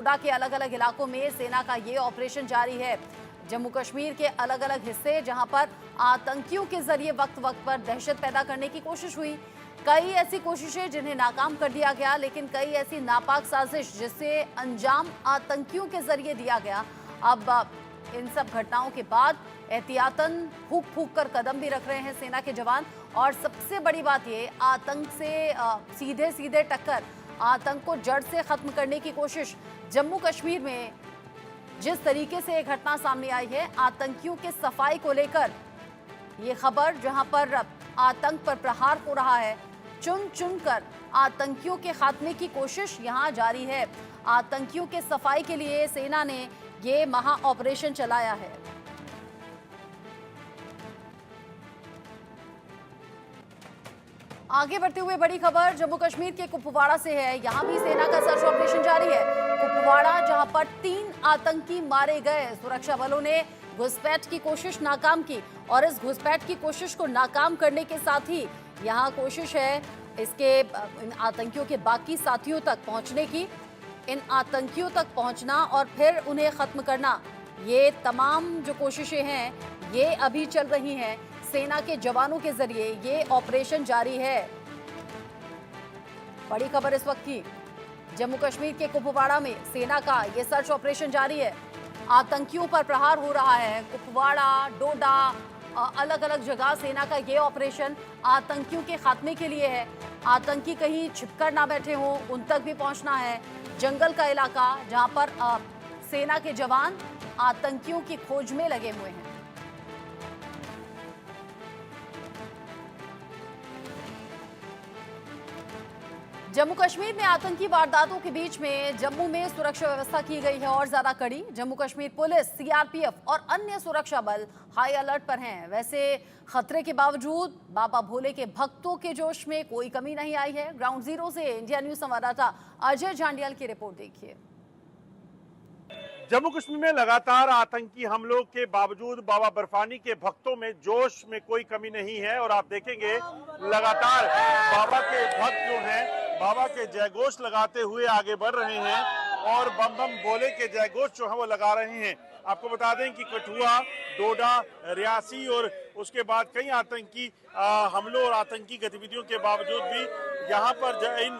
डोडा के अलग अलग इलाकों में सेना का ये ऑपरेशन जारी है। जम्मू कश्मीर के अलग अलग हिस्से जहां पर आतंकियों के जरिए वक्त वक्त पर दहशत पैदा करने की कोशिश हुई, कई ऐसी कोशिशें जिन्हें नाकाम कर दिया गया, लेकिन कई ऐसी नापाक साजिश जिससे अंजाम आतंकियों के जरिए दिया गया। अब इन सब घटनाओं के बाद एहतियातन फूंक फूंक कर कदम भी रख रहे हैं सेना के जवान। और सबसे बड़ी बात ये, आतंक से सीधे सीधे टक्कर, आतंक को जड़ से खत्म करने की कोशिश। जम्मू कश्मीर में जिस तरीके से ये घटना सामने आई है, आतंकियों के सफाई को लेकर ये खबर, जहां पर आतंक पर प्रहार हो रहा है, चुन चुन कर आतंकियों के खात्मे की कोशिश यहां जारी है। आतंकियों के सफाई के लिए सेना ने ये महा ऑपरेशन चलाया है। आगे बढ़ते हुए बड़ी खबर जम्मू कश्मीर के कुपवाड़ा से है। यहां भी सेना का सर्च ऑपरेशन जारी है। कुपवाड़ा जहां पर 3 आतंकी मारे गए, सुरक्षा बलों ने घुसपैठ की कोशिश नाकाम की और इस घुसपैठ की कोशिश को नाकाम करने के साथ ही यहां कोशिश है इसके इन आतंकियों के बाकी साथियों तक पहुंचने की। इन आतंकियों तक पहुंचना और फिर उन्हें खत्म करना, ये तमाम जो कोशिशें हैं ये अभी चल रही हैं। सेना के जवानों के जरिए ये ऑपरेशन जारी है। बड़ी खबर इस वक्त की, जम्मू कश्मीर के कुपवाड़ा में सेना का ये सर्च ऑपरेशन जारी है। आतंकियों पर प्रहार हो रहा है। कुपवाड़ा, डोडा, अलग अलग जगह सेना का ये ऑपरेशन आतंकियों के खात्मे के लिए है। आतंकी कहीं छिपकर ना बैठे हों, उन तक भी पहुंचना है। जंगल का इलाका जहां पर सेना के जवान आतंकियों की खोज में लगे हुए हैं। जम्मू कश्मीर में आतंकी वारदातों के बीच में जम्मू में सुरक्षा व्यवस्था की गई है और ज्यादा कड़ी। जम्मू कश्मीर पुलिस, सीआरपीएफ और अन्य सुरक्षा बल हाई अलर्ट पर हैं। वैसे खतरे के बावजूद बाबा भोले के भक्तों के जोश में कोई कमी नहीं आई है। ग्राउंड जीरो से इंडिया न्यूज संवाददाता अजय झांडियाल की रिपोर्ट देखिए। जम्मू कश्मीर में लगातार आतंकी हमलों के बावजूद बाबा बर्फानी के भक्तों में जोश में कोई कमी नहीं है और आप देखेंगे लगातार बाबा के भक्त जो हैं बाबा के जयघोष लगाते हुए आगे बढ़ रहे हैं और बम बम भोले के जयघोष जो है वो लगा रहे हैं। आपको बता दें कि कठुआ, डोडा, रियासी और उसके बाद कई आतंकी हमलों और आतंकी गतिविधियों के बावजूद भी यहाँ पर इन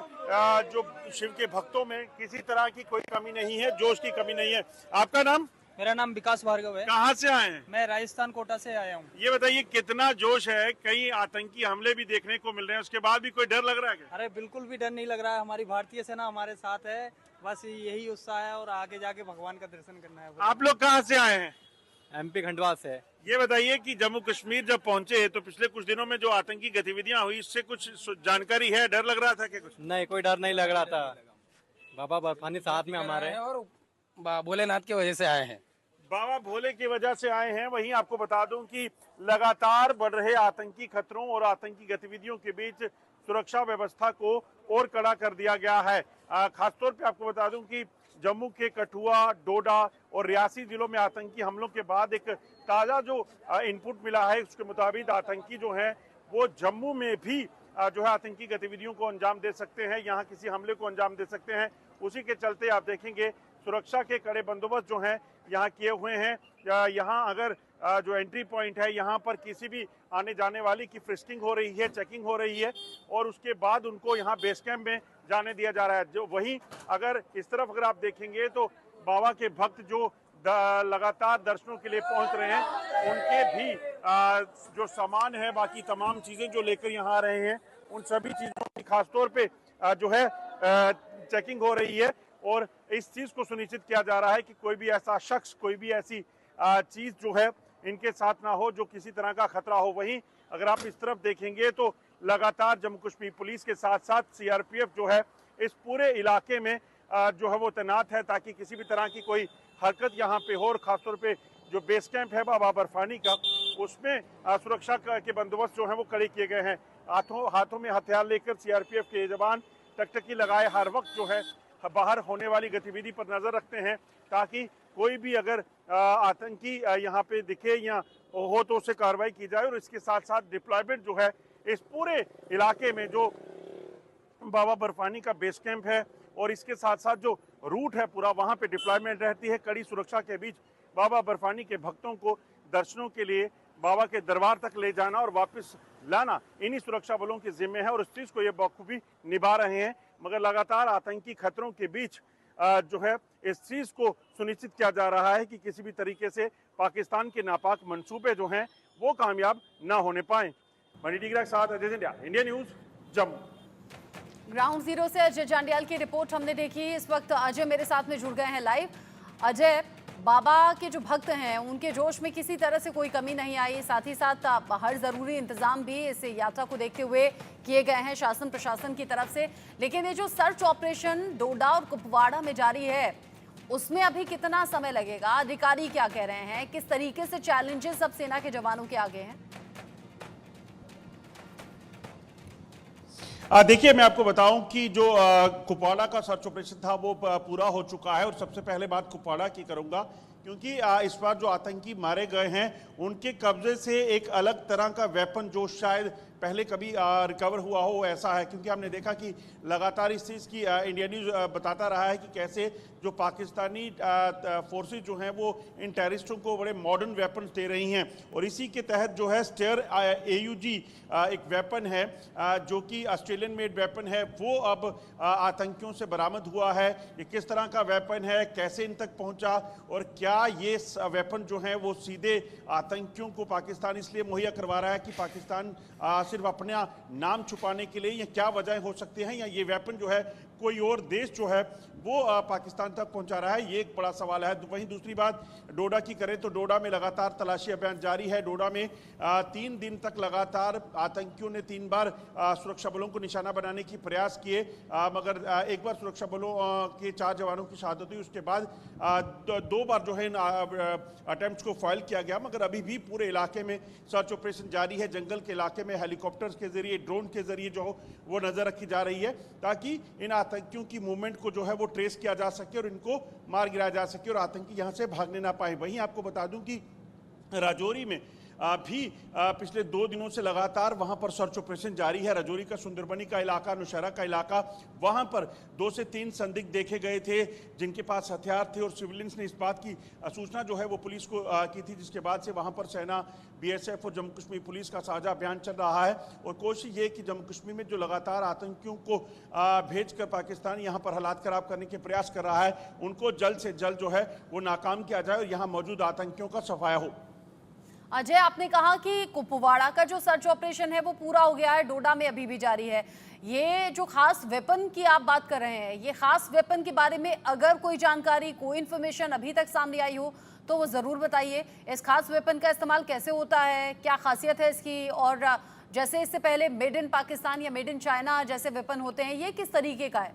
जो शिव के भक्तों में किसी तरह की कोई कमी नहीं है, जोश की कमी नहीं है। आपका नाम? मेरा नाम विकास भार्गव है। कहाँ से आए हैं? मैं राजस्थान कोटा से आया हूँ। ये बताइए कितना जोश है, कई आतंकी हमले भी देखने को मिल रहे हैं, उसके बाद भी कोई डर लग रहा है क्या? अरे बिल्कुल भी डर नहीं लग रहा है। हमारी भारतीय सेना हमारे साथ है, बस यही उत्साह है और आगे जाके भगवान का दर्शन करना है। आप लोग कहाँ से आए हैं? एमपी खंडवा से। ये बताइए कि जम्मू कश्मीर जब पहुंचे तो पिछले कुछ दिनों में जो आतंकी गतिविधियां हुई, इससे कुछ जानकारी है? डर लग रहा था क्या कुछ? नहीं, कोई डर नहीं लग रहा था। बाबा बर्फानी साथ में हमारे और भोलेनाथ की वजह से आए हैं। बाबा भोले की वजह से आए हैं। वहीं आपको बता दूं कि लगातार बढ़ रहे आतंकी खतरों और आतंकी गतिविधियों के बीच सुरक्षा व्यवस्था को और कड़ा कर दिया गया है। खासतौर पे आपको बता दूं कि जम्मू के कठुआ, डोडा और रियासी जिलों में आतंकी हमलों के बाद एक ताज़ा जो इनपुट मिला है, उसके मुताबिक आतंकी जो हैं वो जम्मू में भी जो है आतंकी गतिविधियों को अंजाम दे सकते हैं, यहाँ किसी हमले को अंजाम दे सकते हैं। उसी के चलते आप देखेंगे सुरक्षा के कड़े बंदोबस्त जो हैं यहाँ किए हुए हैं। यहाँ अगर जो एंट्री पॉइंट है यहाँ पर किसी भी आने जाने वाली की फ्रिस्किंग हो रही है, चेकिंग हो रही है और उसके बाद उनको यहाँ बेस कैंप में जाने दिया जा रहा है। जो वहीं अगर इस तरफ अगर आप देखेंगे तो बाबा के भक्त जो लगातार दर्शनों के लिए पहुंच रहे हैं, उनके भी जो सामान है, बाकी तमाम चीजें जो लेकर यहाँ आ रहे हैं, उन सभी चीजों की खासतौर पे जो है चेकिंग हो रही है और इस चीज को सुनिश्चित किया जा रहा है कि कोई भी ऐसा शख्स, कोई भी ऐसी चीज जो है इनके साथ ना हो जो किसी तरह का खतरा हो। वहीं अगर आप इस तरफ देखेंगे तो लगातार जम्मू कश्मीर पुलिस के साथ साथ सीआरपीएफ जो है इस पूरे इलाके में जो है वो तैनात है, ताकि किसी भी तरह की कोई हरकत यहाँ पे हो। और खासतौर पे जो बेस कैंप है बाबा बर्फानी का, उसमें सुरक्षा के बंदोबस्त जो है वो कड़े किए गए हैं। हाथों में हथियार लेकर सीआरपीएफ के जवान टकटकी लगाए हर वक्त जो है बाहर होने वाली गतिविधि पर नजर रखते हैं, ताकि कोई भी अगर आतंकी यहाँ पे दिखे या हो तो उससे कार्रवाई की जाए। और इसके साथ साथ डिप्लॉयमेंट जो है इस पूरे इलाके में जो बाबा बर्फानी का बेस कैंप है और इसके साथ साथ जो रूट है पूरा वहां पे डिप्लॉयमेंट रहती है। कड़ी सुरक्षा के बीच बाबा बर्फानी के भक्तों को दर्शनों के लिए बाबा के दरबार तक ले जाना और वापस लाना इन्हीं सुरक्षा बलों के जिम्मे है और उस चीज को ये बखूबी निभा रहे हैं। मगर लगातार आतंकी खतरों के बीच जो है इस चीज को सुनिश्चित किया जा रहा है कि किसी भी तरीके से पाकिस्तान के नापाक मंसूबे जो हैं वो कामयाब ना होने पाए। मणि टीगरा के साथ Ajay Jandial, India news, Jammu. Ground zero से अजय जांडियाल की रिपोर्ट हमने देखी। इस वक्त अजय मेरे साथ में जुड़ गए हैं लाइव। अजय, बाबा के जो भक्त हैं उनके जोश में किसी तरह से कोई कमी नहीं आई, साथ ही साथ हर जरूरी इंतजाम भी इस यात्रा को देखते हुए किए गए हैं शासन प्रशासन की तरफ से। लेकिन ये जो सर्च ऑपरेशन डोडा और कुपवाड़ा में जारी है उसमें अभी कितना समय लगेगा? अधिकारी क्या कह रहे हैं? किस तरीके से चैलेंजेस अब सेना के जवानों के आगे हैं? देखिए, मैं आपको बताऊं कि जो कुपवाड़ा का सर्च ऑपरेशन था वो पूरा हो चुका है और सबसे पहले बात कुपवाड़ा की करूंगा क्योंकि इस बार जो आतंकी मारे गए हैं उनके कब्जे से एक अलग तरह का वेपन जो शायद पहले कभी रिकवर हुआ हो ऐसा है, क्योंकि हमने देखा कि लगातार इस चीज़ की इंडिया न्यूज़ बताता रहा है कि कैसे जो पाकिस्तानी फोर्सेज जो हैं वो इन टेररिस्टों को बड़े मॉडर्न वेपन्स दे रही हैं और इसी के तहत जो है स्टेयर AUG एक वेपन है जो कि ऑस्ट्रेलियन मेड वेपन है, वो अब आतंकियों से बरामद हुआ है। ये किस तरह का वेपन है, कैसे इन तक पहुंचा और क्या ये वेपन जो है वो सीधे आतंकियों को पाकिस्तान इसलिए मुहैया करवा रहा है कि पाकिस्तान सिर्फ अपना नाम छुपाने के लिए, या क्या वजह हो सकती हैं, या ये वेपन जो है कोई और देश जो है वो पाकिस्तान तक पहुंचा रहा है, ये एक बड़ा सवाल है। वहीं दूसरी बात डोडा की करें तो डोडा में लगातार तलाशी अभियान जारी है। डोडा में 3 दिन तक लगातार आतंकियों ने 3 बार सुरक्षा बलों को निशाना बनाने की प्रयास किए, मगर एक बार सुरक्षा बलों के 4 जवानों की शहादत हुई, उसके बाद 2 बार जो है इन अटेम्प्ट्स को फाइल किया गया। मगर अभी भी पूरे इलाके में सर्च ऑपरेशन जारी है। जंगल के इलाके में हेलीकॉप्टर्स के जरिए, ड्रोन के जरिए जो वो नजर रखी जा रही है ताकि इन आतंकियों की मूवमेंट को जो है वो ट्रेस किया जा सके और इनको मार गिराया जा सके और आतंकी यहां से भागने ना पाए। वहीं आपको बता दूं कि राजौरी में भी पिछले 2 दिनों से लगातार वहां पर सर्च ऑपरेशन जारी है। राजौरी का सुंदरबनी का इलाका, नौशहरा का इलाका, वहां पर 2 से 3 संदिग्ध देखे गए थे जिनके पास हथियार थे और सिविलियंस ने इस बात की सूचना जो है वो पुलिस को की थी, जिसके बाद से वहां पर सेना, BSF और जम्मू कश्मीर पुलिस का साझा अभियान चल रहा है और कोशिश ये कि जम्मू कश्मीर में जो लगातार आतंकियों को भेजकर पाकिस्तान यहाँ पर हालात खराब करने के प्रयास कर रहा है उनको जल्द से जल्द जो है वो नाकाम किया जाए और यहाँ मौजूद आतंकियों का सफाया हो। अजय, आपने कहा कि कुपवाड़ा का जो सर्च ऑपरेशन है वो पूरा हो गया है, डोडा में अभी भी जारी है। ये जो खास वेपन की आप बात कर रहे हैं, ये खास वेपन के बारे में अगर कोई जानकारी, कोई इन्फॉर्मेशन अभी तक सामने आई हो तो वो ज़रूर बताइए। इस खास वेपन का इस्तेमाल कैसे होता है, क्या खासियत है इसकी, और जैसे इससे पहले मेड इन पाकिस्तान या मेड इन चाइना जैसे वेपन होते हैं, ये किस तरीके का है?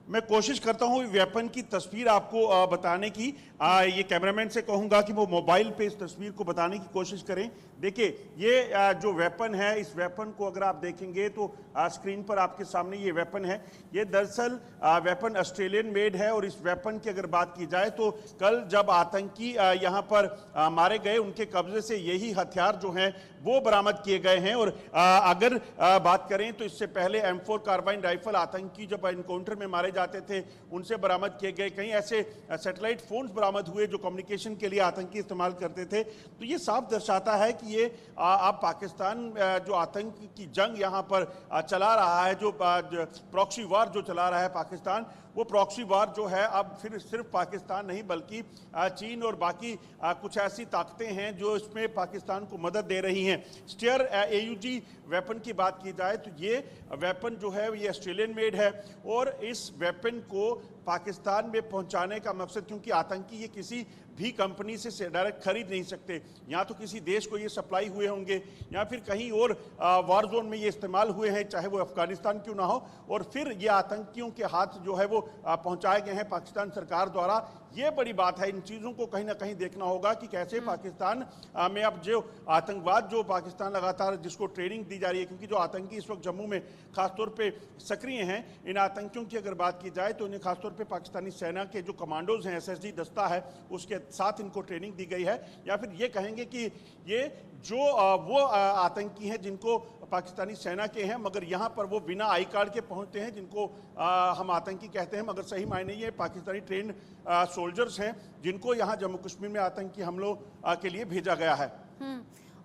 मैं कोशिश करता हूं वेपन की तस्वीर आपको बताने की। ये कैमरामैन से कहूंगा कि वो मोबाइल पे इस तस्वीर को बताने की कोशिश करें। देखिए, ये जो वेपन है, इस वेपन को अगर आप देखेंगे तो स्क्रीन पर आपके सामने ये वेपन है। ये दरअसल वेपन ऑस्ट्रेलियन मेड है और इस वेपन की अगर बात की जाए तो कल जब आतंकी यहाँ पर मारे गए उनके कब्जे से यही हथियार जो हैं वो बरामद किए गए हैं। और अगर बात करें तो इससे पहले M4 कार्बाइन राइफल आतंकी जब एनकाउंटर में मारे जाते थे उनसे बरामद किए गए। कई ऐसे सैटेलाइट फोन्स बरामद हुए जो कम्युनिकेशन के लिए आतंकी इस्तेमाल करते थे। तो ये साफ दर्शाता है कि ये अब पाकिस्तान जो आतंक की जंग यहाँ पर चला रहा है, जो प्रॉक्सी वार जो चला रहा है पाकिस्तान, वो प्रॉक्सी वार जो है अब फिर सिर्फ पाकिस्तान नहीं बल्कि चीन और बाकी कुछ ऐसी ताकतें हैं जो इसमें पाकिस्तान को मदद दे रही हैं। स्टेयर AUG वेपन की बात की जाए तो ये वेपन जो है ये ऑस्ट्रेलियन मेड है और इस वेपन को पाकिस्तान में पहुंचाने का मकसद, क्योंकि आतंकी ये किसी भी कंपनी से डायरेक्ट खरीद नहीं सकते, या तो किसी देश को ये सप्लाई हुए होंगे या फिर कहीं और वार जोन में ये इस्तेमाल हुए हैं, चाहे वो अफगानिस्तान क्यों ना हो, और फिर ये आतंकियों के हाथ जो है वो पहुंचाए गए हैं पाकिस्तान सरकार द्वारा। ये बड़ी बात है। इन चीज़ों को कहीं ना कहीं देखना होगा कि कैसे पाकिस्तान में अब जो आतंकवाद जो पाकिस्तान लगातार जिसको ट्रेनिंग दी जा रही है, क्योंकि जो आतंकी इस वक्त जम्मू में खासतौर पे सक्रिय हैं, इन आतंकियों की अगर बात की जाए तो इन्हें खासतौर पे पाकिस्तानी सेना के जो कमांडोज हैं, एसएसडी दस्ता है, उसके साथ इनको ट्रेनिंग दी गई है, या फिर ये कहेंगे कि ये जो वो आतंकी हैं जिनको पाकिस्तानी सेना के हैं मगर यहाँ पर वो बिना आई कार्ड के पहुँचते हैं, जिनको हम आतंकी कहते हैं, मगर सही मायने ये पाकिस्तानी ट्रेंड सोल्जर्स हैं जिनको यहाँ जम्मू कश्मीर में आतंकी हमलों के लिए भेजा गया है।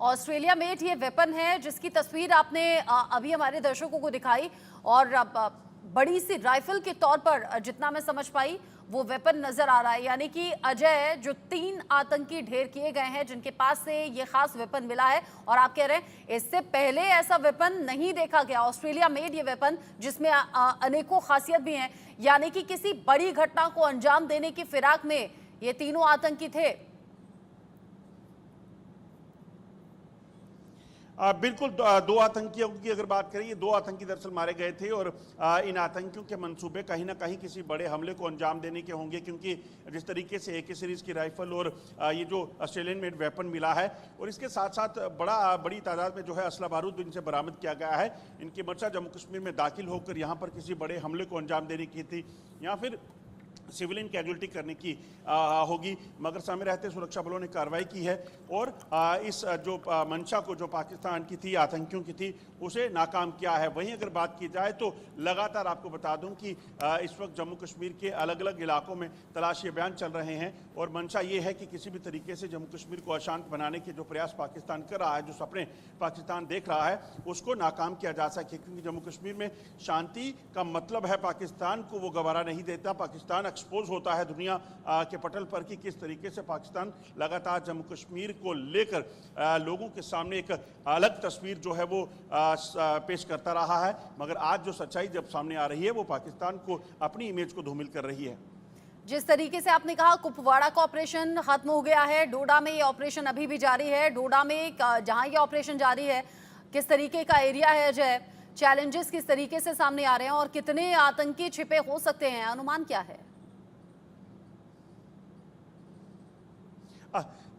ऑस्ट्रेलिया मेड ये वेपन है जिसकी तस्वीर आपने अभी हमारे दर्शकों को दिखाई, और बड़ी सी राइफल के तौर पर जितना मैं समझ पाई वो वेपन नजर आ रहा है। यानी कि अजय, जो 3 आतंकी ढेर किए गए हैं जिनके पास से ये खास वेपन मिला है, और आप कह रहे हैं इससे पहले ऐसा वेपन नहीं देखा गया, ऑस्ट्रेलिया मेड ये वेपन जिसमें अनेकों खासियत भी हैं, यानी कि किसी बड़ी घटना को अंजाम देने की फिराक में ये तीनों आतंकी थे। बिल्कुल, 2 आतंकियों की अगर बात करें, ये 2 आतंकी दरअसल मारे गए थे, और इन आतंकियों के मंसूबे कहीं ना कहीं किसी बड़े हमले को अंजाम देने के होंगे, क्योंकि जिस तरीके से AK सीरीज की राइफल और ये जो ऑस्ट्रेलियन मेड वेपन मिला है, और इसके साथ साथ बड़ी तादाद में जो है असला बारूद भी इनसे बरामद किया गया है। इनकी मंशा जम्मू कश्मीर में दाखिल होकर यहाँ पर किसी बड़े हमले को अंजाम देने की थी या फिर सिविलियन कैजुअल्टी करने की होगी, मगर सामने रहते सुरक्षा बलों ने कार्रवाई की है और इस जो मंशा को जो पाकिस्तान की थी, आतंकियों की थी, उसे नाकाम किया है। वहीं अगर बात की जाए तो लगातार आपको बता दूं कि इस वक्त जम्मू कश्मीर के अलग अलग इलाकों में तलाशी अभियान चल रहे हैं, और मंशा ये है कि किसी भी तरीके से जम्मू कश्मीर को अशांत बनाने के जो प्रयास पाकिस्तान कर रहा है, जो सपने पाकिस्तान देख रहा है, उसको नाकाम किया जा सके, क्योंकि जम्मू कश्मीर में शांति का मतलब है पाकिस्तान को वो गवारा नहीं देता। पाकिस्तान एक्सपोज होता है दुनिया के पटल पर कि किस तरीके से पाकिस्तान लगातार जम्मू कश्मीर को लेकर लोगों के सामने एक अलग तस्वीर जो है वो पेश करता रहा है, मगर आज जो सच्चाई जब सामने आ रही है वो पाकिस्तान को अपनी इमेज को धूमिल कर रही है। जिस तरीके से आपने कहा कुपवाड़ा का ऑपरेशन खत्म हो गया है, डोडा में ये ऑपरेशन अभी भी जारी है। डोडा में जहां ये ऑपरेशन जारी है, किस तरीके का एरिया है अजय, चैलेंजेस किस तरीके से सामने आ रहे हैं और कितने आतंकी छिपे हो सकते हैं, अनुमान क्या है?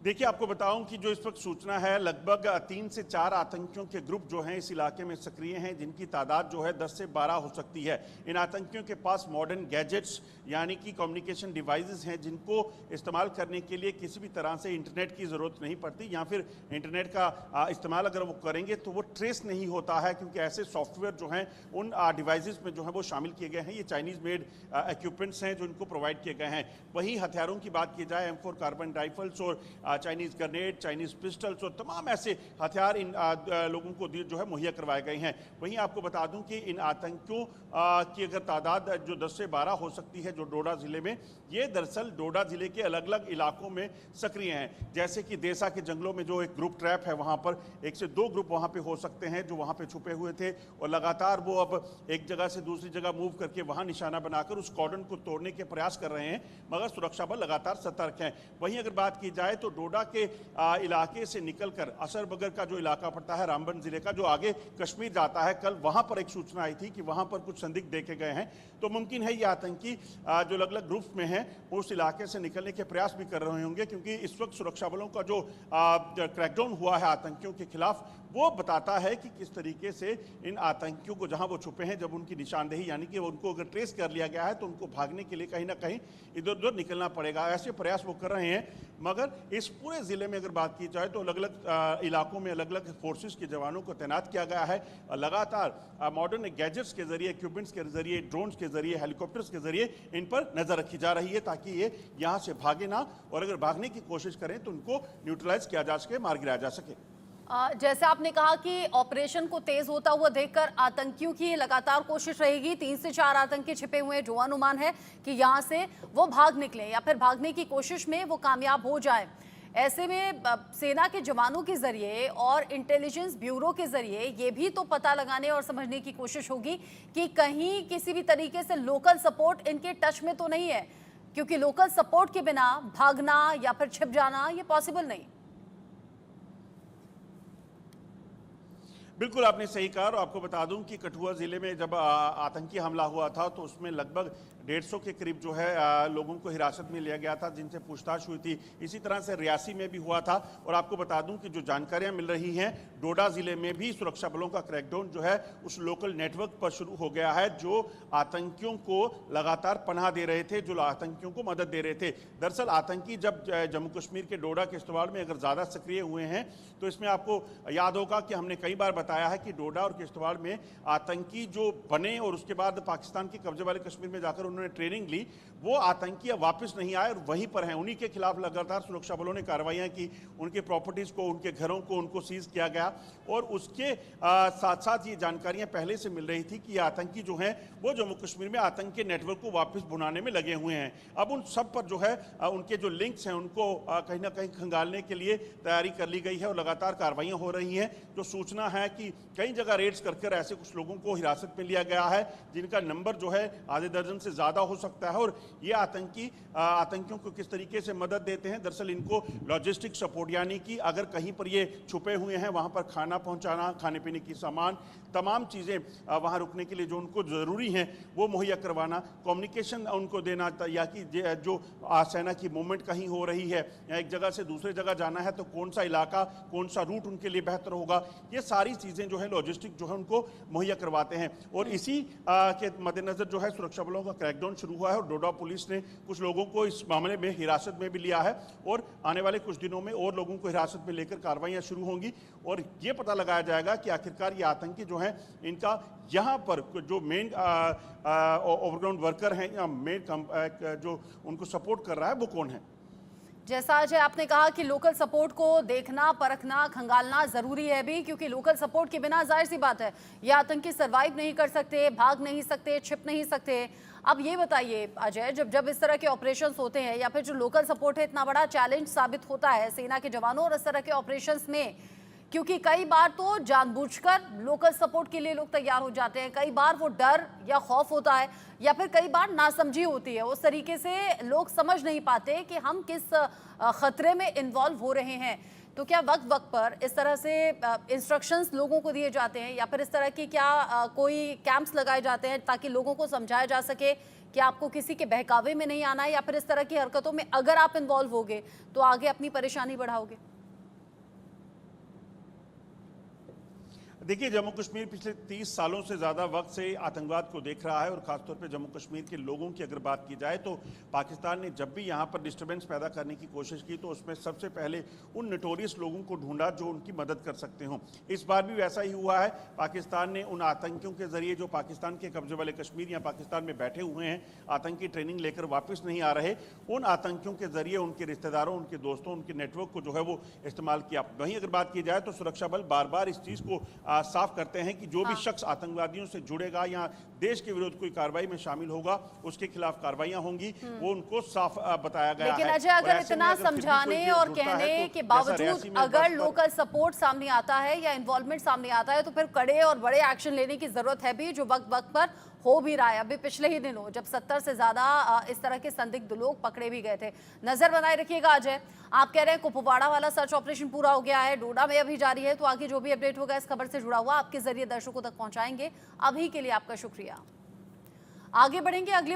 देखिए, आपको बताऊं कि जो इस वक्त सूचना है, लगभग 3 से 4 आतंकियों के ग्रुप जो हैं इस इलाके में सक्रिय हैं, जिनकी तादाद जो है 10 से 12 हो सकती है। इन आतंकियों के पास मॉडर्न गैजेट्स यानी कि कम्युनिकेशन डिवाइसेस हैं, जिनको इस्तेमाल करने के लिए किसी भी तरह से इंटरनेट की ज़रूरत नहीं पड़ती, या फिर इंटरनेट का इस्तेमाल अगर वो करेंगे तो वो ट्रेस नहीं होता है, क्योंकि ऐसे सॉफ्टवेयर जो हैं उन डिवाइसेस में जो है वो शामिल किए गए हैं। ये चाइनीज़ मेड इक्विपमेंट्स हैं जो इनको प्रोवाइड किए गए हैं। वहीं हथियारों की बात की जाए, M4 कार्बन राइफल्स और चाइनीज़ ग्रेनेड, चाइनीज़ पिस्टल्स और तमाम ऐसे हथियार इन लोगों को जो है मुहैया करवाए गए हैं। वहीं आपको बता दूं कि इन आतंकियों की अगर तादाद जो 10 से 12 हो सकती है जो डोडा ज़िले में, ये दरअसल डोडा ज़िले के अलग अलग इलाकों में सक्रिय हैं। जैसे कि देसा के जंगलों में जो एक ग्रुप ट्रैप है, वहाँ पर 1 से 2 ग्रुप वहाँ पे हो सकते हैं जो वहाँ पे छुपे हुए थे, और लगातार वो अब एक जगह से दूसरी जगह मूव करके वहाँ निशाना बनाकर उस कॉर्डन को तोड़ने के प्रयास कर रहे हैं, मगर सुरक्षा बल लगातार सतर्क हैं। वहीं अगर बात की जाए तो डोडा के इलाके से निकलकर असरबगर का जो इलाका पड़ता है, रामबन जिले का, जो आगे कश्मीर जाता है, कल वहां पर एक सूचना आई थी कि वहां पर कुछ संदिग्ध देखे गए हैं। तो मुमकिन है ये आतंकी जो अलग अलग ग्रुप में हैं उस इलाके से निकलने के प्रयास भी कर रहे होंगे, क्योंकि इस वक्त सुरक्षा बलों का जो क्रैकडाउन हुआ है आतंकियों के खिलाफ, वो बताता है कि किस तरीके से इन आतंकियों को जहां वो छुपे हैं, जब उनकी निशानदेही यानी कि उनको अगर ट्रेस कर लिया गया है तो उनको भागने के लिए कहीं ना कहीं इधर उधर निकलना पड़ेगा। ऐसे प्रयास वो कर रहे हैं, मगर इस पूरे ज़िले में अगर बात की जाए तो अलग अलग इलाकों में अलग अलग फोर्सेस के जवानों को तैनात किया गया है। लगातार मॉडर्न गैजेट्स के जरिए, इक्विपमेंट्स के जरिए, ड्रोन्स के जरिए, हेलीकॉप्टर्स के जरिए इन पर नज़र रखी जा रही है, ताकि ये यहाँ से भागे ना, और अगर भागने की कोशिश करें तो उनको न्यूट्रलाइज किया जा सके, मार गिराया जा सके। जैसे आपने कहा कि ऑपरेशन को तेज होता हुआ देखकर आतंकियों की लगातार कोशिश रहेगी। 3 से 4 आतंकी छिपे हुए हैं, जो अनुमान है कि यहां से वो भाग निकले या फिर भागने की कोशिश में वो कामयाब हो जाए। ऐसे में सेना के जवानों के जरिए और इंटेलिजेंस ब्यूरो के जरिए ये भी तो पता लगाने और समझने की कोशिश होगी कि कहीं किसी भी तरीके से लोकल सपोर्ट इनके टच में तो नहीं है, क्योंकि लोकल सपोर्ट के बिना भागना या फिर छिप जाना ये पॉसिबल नहीं। बिल्कुल आपने सही कहा, और आपको बता दूं कि कठुआ ज़िले में जब आतंकी हमला हुआ था तो उसमें लगभग 150 के करीब जो है लोगों को हिरासत में लिया गया था, जिनसे पूछताछ हुई थी। इसी तरह से रियासी में भी हुआ था। और आपको बता दूं कि जो जानकारियां मिल रही हैं, डोडा जिले में भी सुरक्षा बलों का क्रैकडाउन जो है उस लोकल नेटवर्क पर शुरू हो गया है, जो आतंकियों को लगातार पनाह दे रहे थे, जो आतंकियों को मदद दे रहे थे। दरअसल आतंकी जब जम्मू कश्मीर के डोडा किश्तवाड़ में अगर ज़्यादा सक्रिय हुए हैं, तो इसमें आपको याद होगा कि हमने कई बार बताया है कि डोडा और किश्तवाड़ में आतंकी जो बने और उसके बाद पाकिस्तान के कब्जे वाले कश्मीर में जाकर उन्होंने ट्रेनिंग ली, वो आतंकी अब वापस नहीं आए और वहीं पर हैं। उन्हीं के खिलाफ लगातार सुरक्षा बलों ने कार्रवाइयां की, उनके प्रॉपर्टीज को, उनके घरों को उनको सीज किया गया। और उसके साथ साथ ये जानकारियां पहले से मिल रही थी कि ये आतंकी जो हैं वो जम्मू कश्मीर में आतंक के नेटवर्क को वापस बुनाने में लगे हुए हैं। अब उन सब पर जो है उनके जो लिंक्स हैं उनको कहीं ना कहीं खंगालने के लिए तैयारी कर ली गई है और लगातार कार्रवाइयां हो रही हैं। जो सूचना है कि कई जगह रेड्स कर ऐसे कुछ लोगों को हिरासत में लिया गया है, जिनका नंबर जो है आधे दर्जन से ज़्यादा हो सकता है। और ये आतंकियों को किस तरीके से मदद देते हैं, दरअसल इनको लॉजिस्टिक सपोर्ट, यानी कि अगर कहीं पर ये छुपे हुए हैं वहाँ पर खाना पहुँचाना, खाने पीने की सामान, तमाम चीज़ें वहाँ रुकने के लिए जो उनको ज़रूरी हैं वो मुहैया करवाना, कम्युनिकेशन उनको देना, या कि जो सेना की मूवमेंट कहीं हो रही है या एक जगह से दूसरे जगह जाना है तो कौन सा इलाका, कौन सा रूट उनके लिए बेहतर होगा, ये सारी चीज़ें जो है लॉजिस्टिक जो है उनको मुहैया करवाते हैं। और इसी के मद्देनज़र जो है सुरक्षा बलों का क्रैकडाउन शुरू हुआ है और डोडा पुलिस ने कुछ लोगों को इस मामले में हिरासत में भी लिया है और आने वाले कुछ दिनों में और लोगों को हिरासत में लेकर कार्रवाइयाँ शुरू होंगी और ये पता लगाया जाएगा कि आखिरकार ये आतंकी जो हैं इनका यहाँ पर जो मेन ओवरग्राउंड वर्कर हैं या मेन जो उनको सपोर्ट कर रहा है वो कौन है। जैसा अजय आपने कहा कि लोकल सपोर्ट को देखना, परखना, खंगालना जरूरी है भी, क्योंकि लोकल सपोर्ट के बिना जाहिर सी बात है ये आतंकी सरवाइव नहीं कर सकते, भाग नहीं सकते, छिप नहीं सकते। अब ये बताइए अजय, जब इस तरह के ऑपरेशंस होते हैं या फिर जो लोकल सपोर्ट है इतना बड़ा चैलेंज साबित होता है सेना के जवानों और इस तरह के ऑपरेशंस में, क्योंकि कई बार तो जानबूझकर लोकल सपोर्ट के लिए लोग तैयार हो जाते हैं, कई बार वो डर या खौफ होता है या फिर कई बार नासमझी होती है, उस तरीके से लोग समझ नहीं पाते कि हम किस खतरे में इन्वॉल्व हो रहे हैं। तो क्या वक्त वक्त पर इस तरह से इंस्ट्रक्शंस लोगों को दिए जाते हैं या फिर इस तरह की क्या कोई कैंप्स लगाए जाते हैं ताकि लोगों को समझाया जा सके कि आपको किसी के बहकावे में नहीं आना है या फिर इस तरह की हरकतों में अगर आप इन्वॉल्व होगे तो आगे अपनी परेशानी बढ़ाओगे? देखिए, जम्मू कश्मीर पिछले 30 सालों से ज़्यादा वक्त से आतंकवाद को देख रहा है और ख़ासतौर पे जम्मू कश्मीर के लोगों की अगर बात की जाए तो पाकिस्तान ने जब भी यहाँ पर डिस्टर्बेंस पैदा करने की कोशिश की तो उसमें सबसे पहले उन नोटोरियस लोगों को ढूंढा जो उनकी मदद कर सकते हों। इस बार भी वैसा ही हुआ है। पाकिस्तान ने उन आतंकियों के ज़रिए जो पाकिस्तान के कब्जे वाले कश्मीर या पाकिस्तान में बैठे हुए हैं, आतंकी ट्रेनिंग लेकर वापस नहीं आ रहे, उन आतंकियों के ज़रिए उनके रिश्तेदारों, उनके दोस्तों, उनके नेटवर्क को जो है वो इस्तेमाल किया। वहीं अगर बात की जाए तो सुरक्षा बल बार बार इस चीज़ को साफ करते हैं कि जो भी शख्स आतंकवादियों से जुड़ेगा या देश के विरुद्ध कोई कार्रवाई में शामिल होगा उसके खिलाफ कार्रवाइयां होंगी, वो उनको साफ बताया गया है। लेकिन अजय, अगर इतना समझाने और कहने के बावजूद अगर लोकल सपोर्ट सामने आता है या इन्वॉल्वमेंट सामने आता है तो फिर कड़े और बड़े एक्शन लेने की जरूरत है भी, जो वक्त वक्त पर हो भी रहा है। अभी पिछले ही दिनों जब 70 से ज्यादा इस तरह के संदिग्ध लोग पकड़े भी गए थे। नजर बनाए रखिएगा अजय। आप कह रहे हैं कुपवाड़ा वाला सर्च ऑपरेशन पूरा हो गया है, डोडा में अभी जारी है, तो आगे जो भी अपडेट होगा इस खबर से जुड़ा हुआ आपके जरिए दर्शकों तक पहुंचाएंगे। अभी के लिए आपका शुक्रिया। आगे बढ़ेंगे अगली